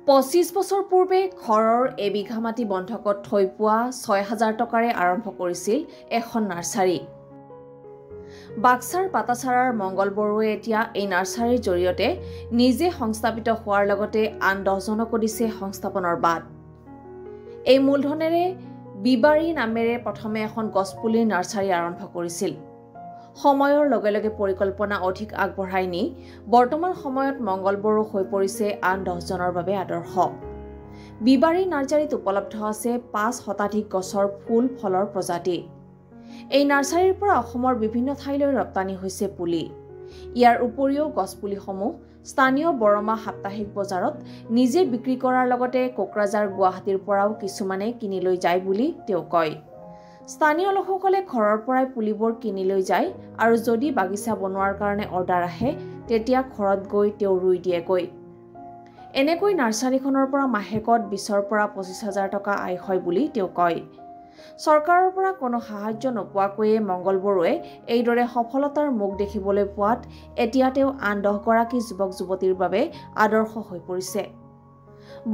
25 বছৰ পূৰ্বে ঘৰৰ এবিঘা মাটি বন্ধকত থৈ পোৱা 6,000 টকাৰে আৰম্ভ কৰিছিল এখন নাৰ্চাৰী। বাক্সাৰ পাতাচাৰাৰ মংগল বড়োৱে এতিয়া এই নাৰ্চাৰীৰ জৰিয়তে নিজে সংস্থাপিত হোৱাৰ লগতে আন 10জনকো দিছে সংস্থাপনৰ বাট। এই মূলধনেৰে বিবাৰী নামেৰে প্ৰথমে এখন গছপুলিৰ নাৰ্চাৰী আৰম্ভ কৰিছিল। সময়ৰ লগে লগে পৰিকল্পনা অধিক আগবঢ়াই নি বৰ্তমান সময়ত মংগল বড়ো হৈ পৰিছে আন 10জনৰ বাবে আদৰ্শ। বিবাৰী নাৰ্চাৰীত উপলব্ধ আছে 5 শতাধিক গছৰ ফুল ফলৰ প্ৰজাতি। এই নাৰ্চাৰীৰ পৰা অসমৰ বিভিন্ন ঠাইলৈ ৰপ্তানি হৈছে পুলি। ইয়াৰ উপৰিও গছপুলিসমূহ স্থানীয় বৰমা সাপ্তাহিক বজাৰত নিজে বিক্ৰী কৰাৰ লগতে কোকৰাঝাৰ গুৱাহাটীৰ পৰাও কিছুমানে কিনি লৈ যায় বুলি তেওঁ কয়। স্থানীয় লোকসকলে ঘৰৰ পৰাই পুলিবোৰ কিনি লৈ যায় আৰু যদি বাগিচা বনোৱাৰ কাৰণে অৰ্ডাৰ আহে তেতিয়া ঘৰত গৈ তেওঁ ৰুই দিয়েগৈ। এনেকৈ নাৰ্চাৰীখনৰ পৰা মাহেকত 20ৰ পৰা 25,000 টকা আয় হয় বুলি তেওঁ কয়। চৰকাৰৰ পৰা কোনো সাহায্য নোপোৱাকৈয়ে মংগল বড়োৱে এইদৰে সফলতাৰ মুখ দেখিবলৈ পোৱাত এতিয়া তেওঁ আন 10গৰাকী যুৱক যুৱতীৰ বাবে আদৰ্শ হৈ পৰিছে।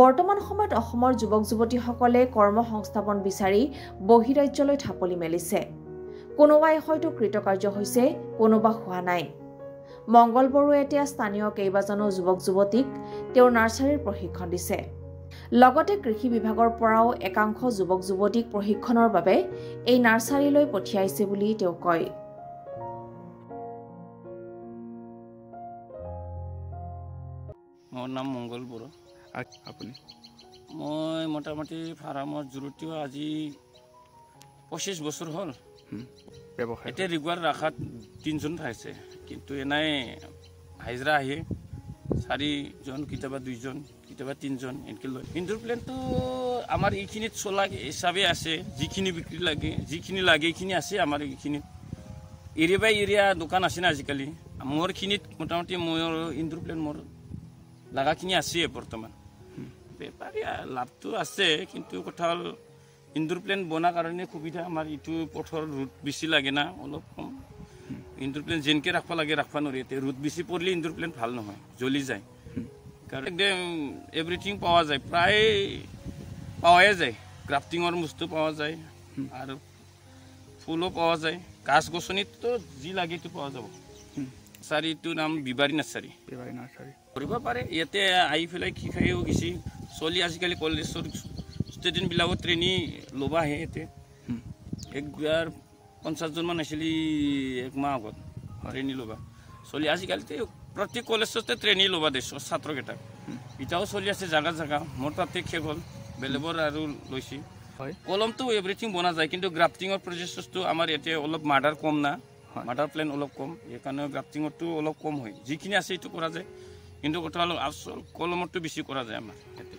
বৰ্তমান সময়ত অসমৰ যুৱক যুৱতীসকলে কৰ্মসংস্থাপন বিচাৰি বহিৰাজ্যলৈ ঢাপলি মেলিছে। কোনোবাই হয়তো কৃতকাৰ্য হৈছে, কোনোবা হোৱা নাই। মংগল বড়োৱে এতিয়া স্থানীয় কেইবাজনো যুৱক যুৱতীক তেওঁৰ নাৰ্চাৰীৰ প্ৰশিক্ষণ দিছে। লগতে কৃষি বিভাগৰ পৰাও একাংশ যুৱক যুৱতীক প্ৰশিক্ষণৰ বাবে এই নাৰ্চাৰীলৈ পঠিয়াইছে বুলি তেওঁ কয়। মোৰ নাম মংগল বড়ো। আপুনি? মই মোটামুটি ফাৰ্মত জড়িত আজি 25 বছৰ হ'ল। ব্যৱসায় এতিয়া ৰেগুলাৰ ৰাখাত 3জন থাইছে, কিন্তু এনেই হাজিৰা আহে 4জন, কেতিয়াবা 2জন, কেতিয়াবা 3জন এনেকৈ লয়। ইনডোৰ প্লেনটো আমাৰ এইখিনিত চলা হিচাপে আছে, যিখিনি বিক্ৰী লাগে, যিখিনি লাগে এইখিনি আছে আমাৰ এইখিনিত। এৰিয়া বাই এৰিয়া দোকান আছে না আজিকালি। মোৰখিনিত মোটামুটি মোৰ ইনডোৰ প্লেন মোৰ লাগাখিনি আছে বৰ্তমান। বেপাৰী লাভটো আছে, কিন্তু কথা হ'ল ইনডোৰ প্লেন বনাৰ কাৰণে সুবিধা আমাৰ এইটো পথৰ ৰুট বেছি লাগে না, অলপ কম। ইনডোৰ প্লেন যেনকৈ ৰাখিব লাগে ৰাখিব নোৱাৰি। ৰুট বেছি পৰিলে ইনডোৰ প্লেন ভাল নহয়, জ্বলি যায়। কাৰণ একদম এভৰিথিং পোৱা যায়, প্ৰায় পোৱাই যায়। ক্ৰাফটিঙৰ বস্তু পোৱা যায় আৰু ফুলো পোৱা যায়। গাছ গছনিতো যি লাগে সেইটো পোৱা যাব। নাৰ্চাৰীটোৰ নাম বিবাৰী নাৰ্চাৰী। কৰিব পাৰে, ইয়াতে আহি পেলাই কি খাইও গেছি চলি। আজিকালি কলেজৰ ষ্টুডেণ্টবিলাকো ট্ৰেইনিং ল'ব আহে ইয়াতে। 50জনমান আহিছিল 1 মাহ আগত ট্ৰেইনিং ল'বা চলি। আজিকালিতো প্ৰত্যেক কলেজতে ট্ৰেইনিং ল'বা দিছোঁ ছাত্ৰকেইটাক। এতিয়াও চলি আছে জাগা জাগা। মোৰ তাতে শেষ হ'ল, বেলেগৰ আৰু লৈছে। কলমটো এভৰিথিং বনা যায়, কিন্তু গ্ৰাফটিঙৰ প্ৰচেছটো আমাৰ ইয়াতে অলপ মাৰ্ডাৰ কম না, মাৰ্ডাৰ প্লেন অলপ কম, সেইকাৰণে গ্ৰাফটিঙৰটো অলপ কম হয়। যিখিনি আছে এইটো কৰা যায়, কিন্তু কথা হ'ল আচল কলমৰটো বেছি কৰা যায় আমাৰ ইয়াতে।